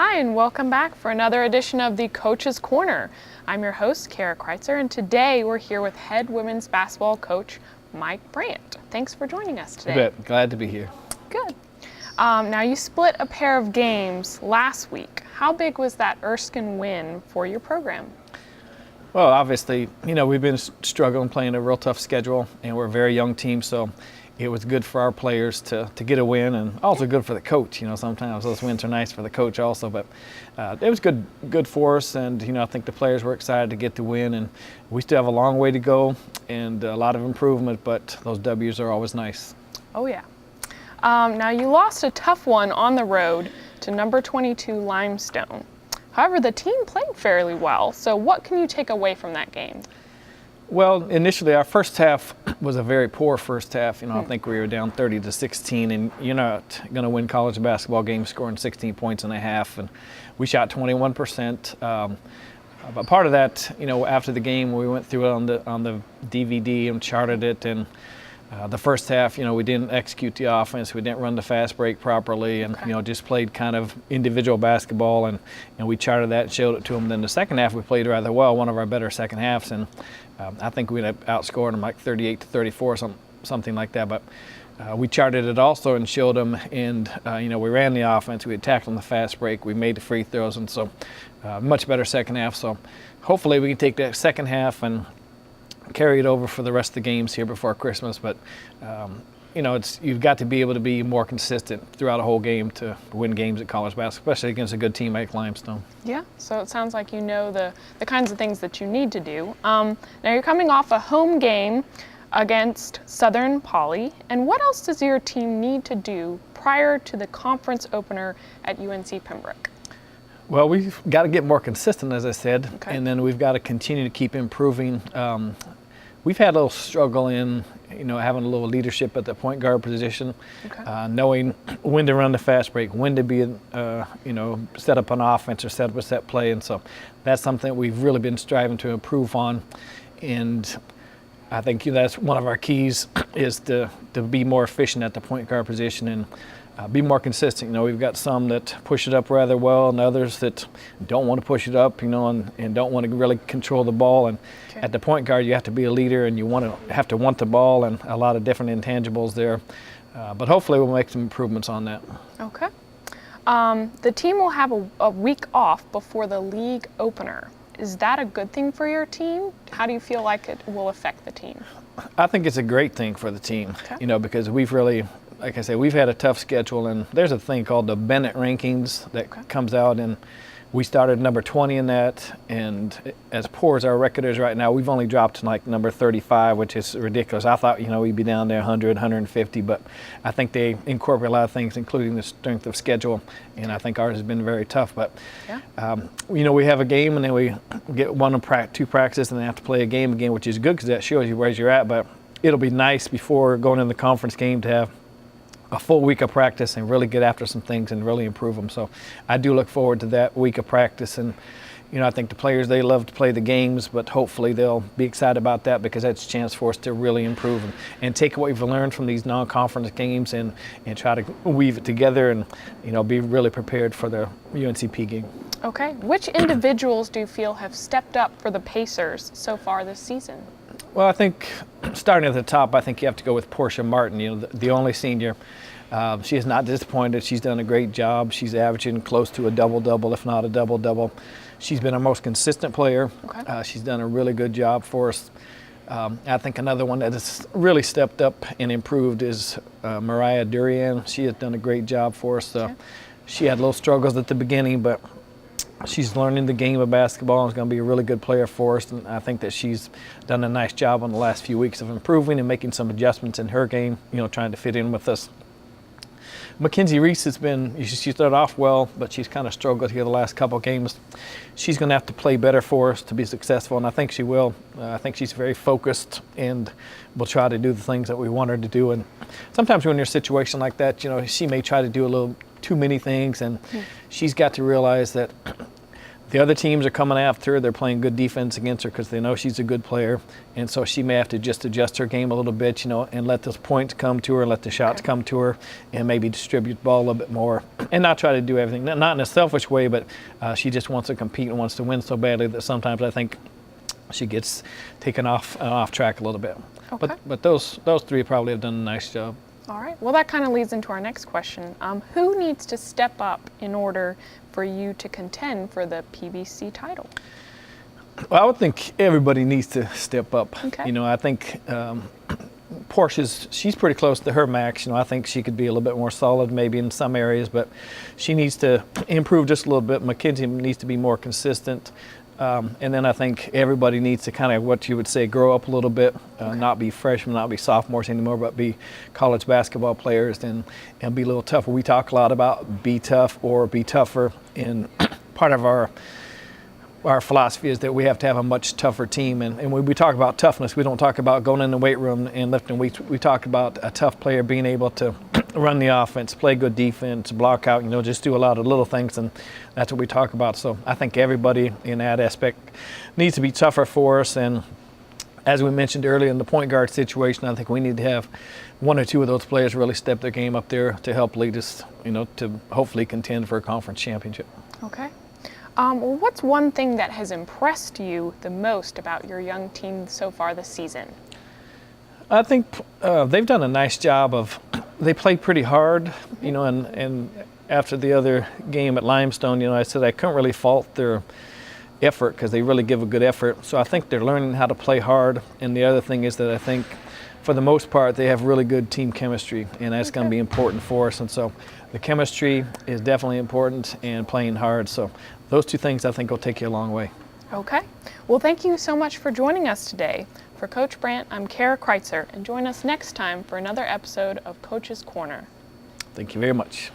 Hi, and welcome back for another edition of the Coach's Corner. I'm your host, Kara Kreitzer, and today we're here with head women's basketball coach Mike Brandt. Thanks for joining us today. You bet. Glad to be here. Good. Now, you split a pair of games last week. How big was that Erskine win for your program? Well, obviously, we've been struggling playing a real tough schedule, and we're a very young team, so it was good for our players to get a win, and also good for the coach. Sometimes those wins are nice for the coach also, but it was good for us, and I think the players were excited to get the win, and we still have a long way to go and a lot of improvement, but those W's are always nice. Oh yeah. Now, you lost a tough one on the road to number 22 Limestone. However, the team played fairly well, so what can you take away from that game? Well, initially our first half was a very poor first half. I think we were down 30-16, and you're not going to win college basketball games scoring 16 points and a half, and we shot 21%. But part of that, after the game, we went through it on the DVD and charted it, and the first half, we didn't execute the offense. We didn't run the fast break properly, and just played kind of individual basketball, and we charted that and showed it to them. Then the second half, we played rather well, one of our better second halves, and I think we ended up outscoring them like 38-34, something like that. But we charted it also and showed them, and we ran the offense. We attacked on the fast break. We made the free throws, and so much better second half. So hopefully we can take that second half and carry it over for the rest of the games here before Christmas. But you've got to be able to be more consistent throughout a whole game to win games at college basketball, especially against a good team like Limestone. Yeah, so it sounds like you know the kinds of things that you need to do. Now, you're coming off a home game against Southern Poly, and what else does your team need to do prior to the conference opener at UNC Pembroke? Well, we've got to get more consistent, as I said, and then we've got to continue to keep improving. We've had a little struggle in, having a little leadership at the point guard position, knowing when to run the fast break, when to be, set up an offense or set up a set play. And so that's something that we've really been striving to improve on. And I think that's one of our keys is to be more efficient at the point guard position and be more consistent. We've got some that push it up rather well, and others that don't want to push it up, and don't want to really control the ball. And at the point guard, you have to be a leader, and you have to want the ball, and a lot of different intangibles there. But hopefully, we'll make some improvements on that. Okay. The team will have a week off before the league opener. Is that a good thing for your team? How do you feel like it will affect the team? I think it's a great thing for the team, because we've really, like I said, we've had a tough schedule, and there's a thing called the Bennett rankings that comes out, and we started number 20 in that, and as poor as our record is right now, we've only dropped to like number 35, which is ridiculous. I thought, we'd be down there 100, 150, but I think they incorporate a lot of things, including the strength of schedule, and I think ours has been very tough. But, we have a game, and then we get two practices, and then have to play a game again, which is good because that shows you where you're at, but it'll be nice before going in the conference game to have a full week of practice and really get after some things and really improve them. So I do look forward to that week of practice, and I think the players, they love to play the games, but hopefully they'll be excited about that because that's a chance for us to really improve and take what we've learned from these non-conference games and try to weave it together and be really prepared for the UNCP game. Okay. Which individuals do you feel have stepped up for the Pacers so far this season? Well, I think starting at the top, I think you have to go with Portia Martin, the only senior. She has not disappointed. She's done a great job. She's averaging close to a double-double, if not a double-double. She's been our most consistent player. She's done a really good job for us. I think another one that has really stepped up and improved is Mariah Durian. She has done a great job for us. She had little struggles at the beginning, but she's learning the game of basketball and is going to be a really good player for us. And I think that she's done a nice job on the last few weeks of improving and making some adjustments in her game, trying to fit in with us. Mackenzie Reese she started off well, but she's kind of struggled here the last couple of games. She's going to have to play better for us to be successful, and I think she will. I think she's very focused and will try to do the things that we want her to do. And sometimes when you're in a situation like that, she may try to do a little too many things, and she's got to realize that the other teams are coming after her. They're playing good defense against her because they know she's a good player. And so she may have to just adjust her game a little bit, and let those points come to her, let the shots come to her, and maybe distribute the ball a little bit more and not try to do everything. Not in a selfish way, but she just wants to compete and wants to win so badly that sometimes I think she gets taken off track a little bit. Okay. But those three probably have done a nice job. All right. Well, that kind of leads into our next question. Who needs to step up in order for you to contend for the PBC title? Well, I would think everybody needs to step up. Okay. I think she's pretty close to her max. I think she could be a little bit more solid maybe in some areas, but she needs to improve just a little bit. Mackenzie needs to be more consistent. And then I think everybody needs to kind of, what you would say, grow up a little bit, not be freshmen, not be sophomores anymore, but be college basketball players and be a little tougher. We talk a lot about be tough or be tougher, and part of our philosophy is that we have to have a much tougher team. And when we talk about toughness, we don't talk about going in the weight room and lifting weights. We talk about a tough player being able to run the offense, play good defense, block out, just do a lot of little things, and that's what we talk about. So I think everybody in that aspect needs to be tougher for us. And as we mentioned earlier in the point guard situation, I think we need to have one or two of those players really step their game up there to help lead us, to hopefully contend for a conference championship. Okay. Well, what's one thing that has impressed you the most about your young team so far this season? I think they've done a nice job they played pretty hard, and after the other game at Limestone, I said I couldn't really fault their effort because they really give a good effort. So I think they're learning how to play hard. And the other thing is that I think for the most part, they have really good team chemistry, and that's going to be important for us. And so the chemistry is definitely important, and playing hard. So those two things I think will take you a long way. Okay. Well, thank you so much for joining us today. For Coach Brandt, I'm Kara Kreitzer, and join us next time for another episode of Coach's Corner. Thank you very much.